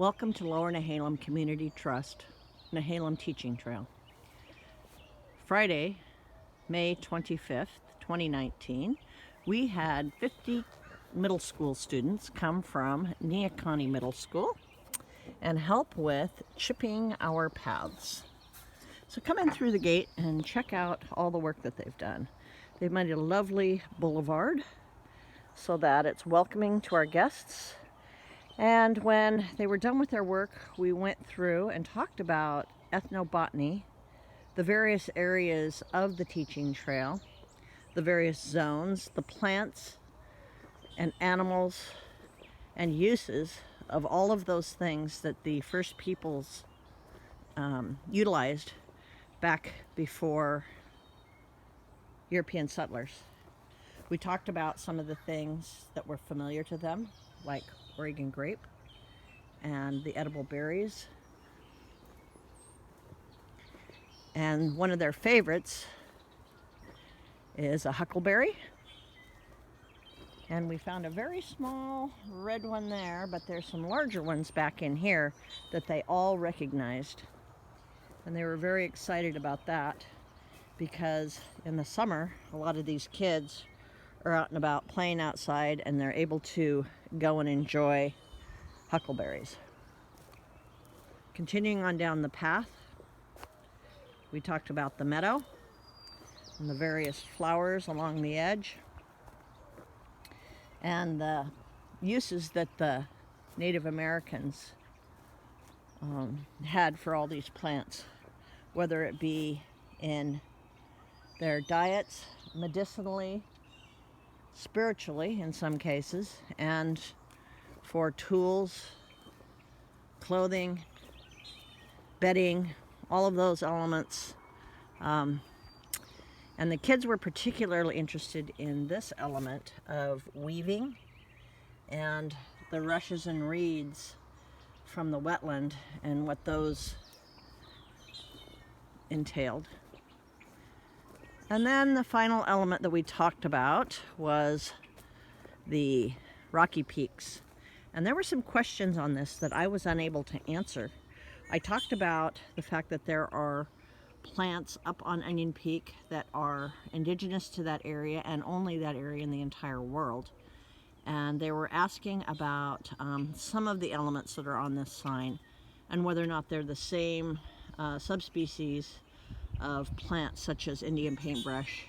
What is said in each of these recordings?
Welcome to Lower Nehalem Community Trust, Nehalem Teaching Trail. Friday, May 25th, 2019, we had 50 middle school students come from Nehalem Middle School and help with chipping our paths. So come in through the gate and check out all the work that they've done. They've made a lovely boulevard so that it's welcoming to our guests. And when they were done with their work, we went through and talked about ethnobotany, the various areas of the teaching trail, the various zones, the plants and animals and uses of all of those things that the first peoples utilized back before European settlers. We talked about some of the things that were familiar to them, like Oregon grape and the edible berries. And one of their favorites is a huckleberry. And we found a very small red one there, but there's some larger ones back in here that they all recognized. And they were very excited about that because in the summer, a lot of these kids are out and about playing outside and they're able to go and enjoy huckleberries. Continuing on down the path, we talked about the meadow and the various flowers along the edge and the uses that the Native Americans had for all these plants, whether it be in their diets, medicinally, spiritually in some cases, and for tools, clothing, bedding, all of those elements. And the kids were particularly interested in this element of weaving and the rushes and reeds from the wetland and what those entailed. And then the final element that we talked about was the rocky peaks. And there were some questions on this that I was unable to answer. I talked about the fact that there are plants up on Onion Peak that are indigenous to that area and only that area in the entire world. And they were asking about some of the elements that are on this sign and whether or not they're the same subspecies of plants such as Indian paintbrush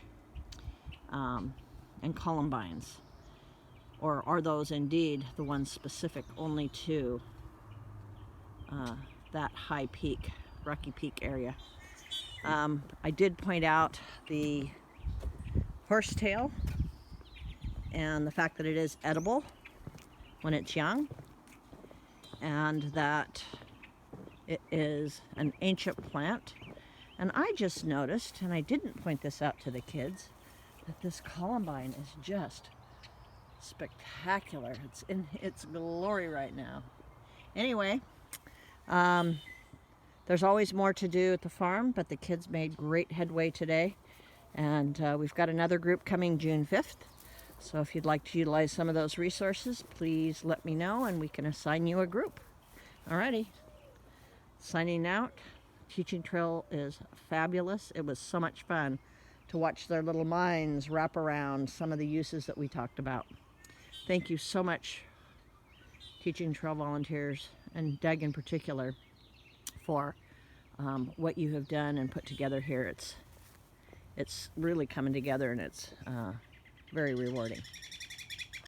and columbines, or are those indeed the ones specific only to that high peak, Rocky Peak area. I did point out the horsetail and the fact that it is edible when it's young, and that it is an ancient plant. And I just noticed, and I didn't point this out to the kids, that this columbine is just spectacular. It's in its glory right now. Anyway, there's always more to do at the farm, but the kids made great headway today. And we've got another group coming June 5th. So if you'd like to utilize some of those resources, please let me know and we can assign you a group. Alrighty, signing out. Teaching Trail is fabulous. It was so much fun to watch their little minds wrap around some of the uses that we talked about. Thank you so much, Teaching Trail volunteers, and Doug in particular, for what you have done and put together here. It's really coming together and it's very rewarding.